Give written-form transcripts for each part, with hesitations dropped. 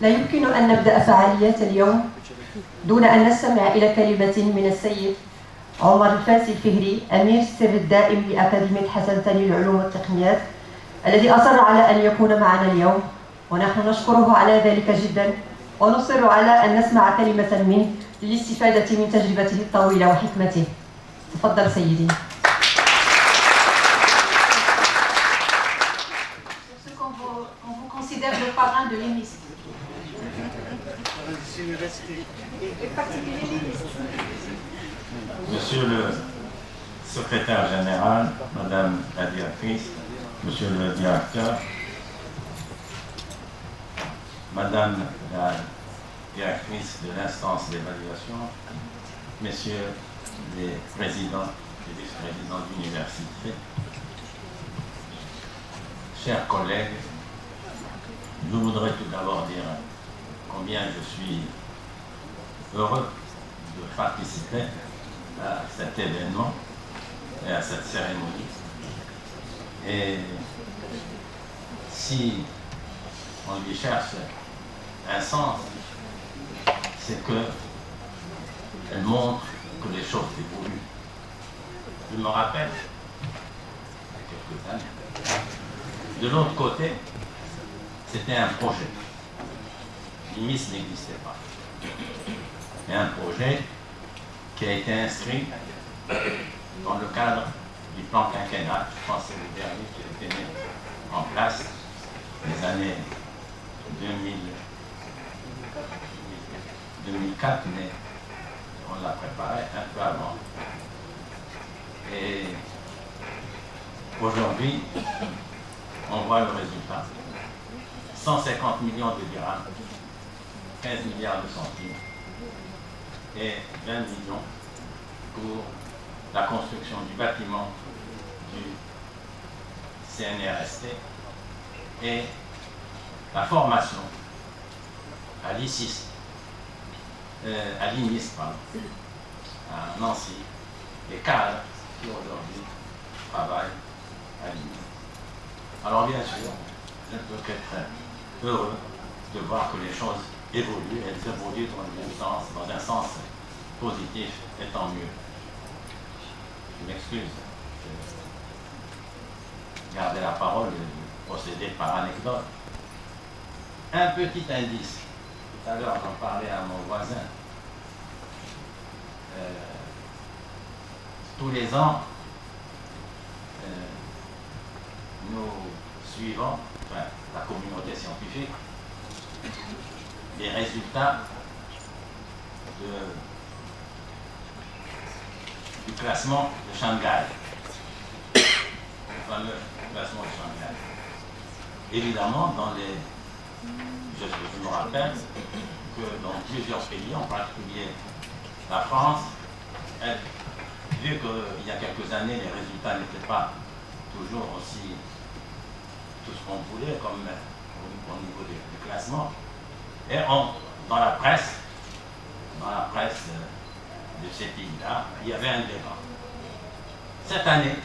لا يمكن أن نبدأ فعاليات اليوم دون أن نستمع إلى كلمة من السيد عمر الفاسي الفهري أمير السر الدائم لأكاديمية حسن الثاني للعلوم والتقنيات، الذي أصر على أن يكون معنا اليوم، ونحن نشكره على ذلك جدا، ونصر على أن نسمع كلمة منه للاستفادة من تجربته الطويلة وحكمته. تفضل سيدي. On vous considère le parrain de l'IMIS. Monsieur le secrétaire général, Madame la directrice, Monsieur le directeur, Madame la directrice de l'instance d'évaluation, Messieurs les présidents et vice-présidents d'université, chers collègues, je voudrais tout d'abord dire combien je suis heureux de participer à cet événement et à cette cérémonie. Et si on lui cherche un sens, c'est qu'elle montre que les choses évoluent. Je me rappelle, il y a quelques années, de l'autre côté, c'était un projet. L'IMIS n'existait pas. Et un projet qui a été inscrit dans le cadre du plan quinquennal. Je pense que c'est le dernier qui a été mis en place les années 2004, mais on l'a préparé un peu avant. Et aujourd'hui, on voit le résultat. 150 millions de dirhams, 15 milliards de centimes et 20 millions pour la construction du bâtiment du CNRST et la formation à l'IMIS, à Nancy, les cadres qui aujourd'hui travaillent à l'IMIS. Alors bien sûr, je ne peux qu'être heureux de voir que les choses évoluent, elles évoluent dans un sens positif, et tant mieux. Je m'excuse de garder la parole et de procéder par anecdote. Un petit indice, tout à l'heure j'en parlais à mon voisin. Tous les ans, nous suivons, enfin, la communauté scientifique, les résultats du classement de Shanghai, le fameux classement de Shanghai. Évidemment, je me rappelle que dans plusieurs pays, en particulier la France, vu qu'il y a quelques années, les résultats n'étaient pas toujours aussi tout ce qu'on voulait comme au niveau du classement. Et dans la presse de ces pays-là, il y avait un débat. Cette année,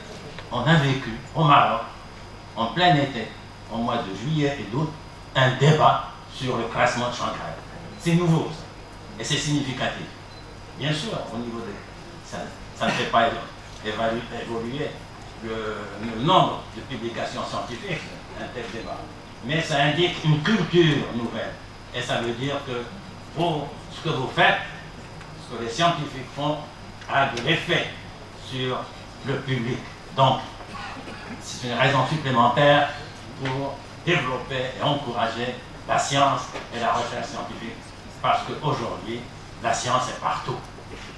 on a vécu au Maroc, en plein été, au mois de juillet et d'août, un débat sur le classement de Shanghai. C'est nouveau, ça. Et c'est significatif. Bien sûr, au niveau ça ne fait pas évoluer le nombre de publications scientifiques, un tel débat. Mais ça indique une culture nouvelle. Et ça veut dire que ce que vous faites, ce que les scientifiques font, a de l'effet sur le public. Donc, c'est une raison supplémentaire pour développer et encourager la science et la recherche scientifique. Parce qu'aujourd'hui, la science est partout.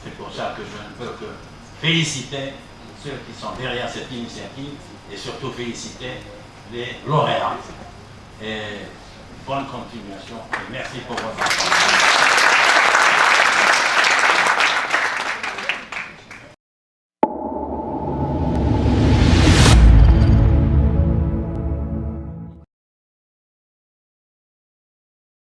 C'est pour ça que je ne peux que féliciter ceux qui sont derrière cette initiative et surtout féliciter les lauréats. Et bonne continuation et merci pour votre attention.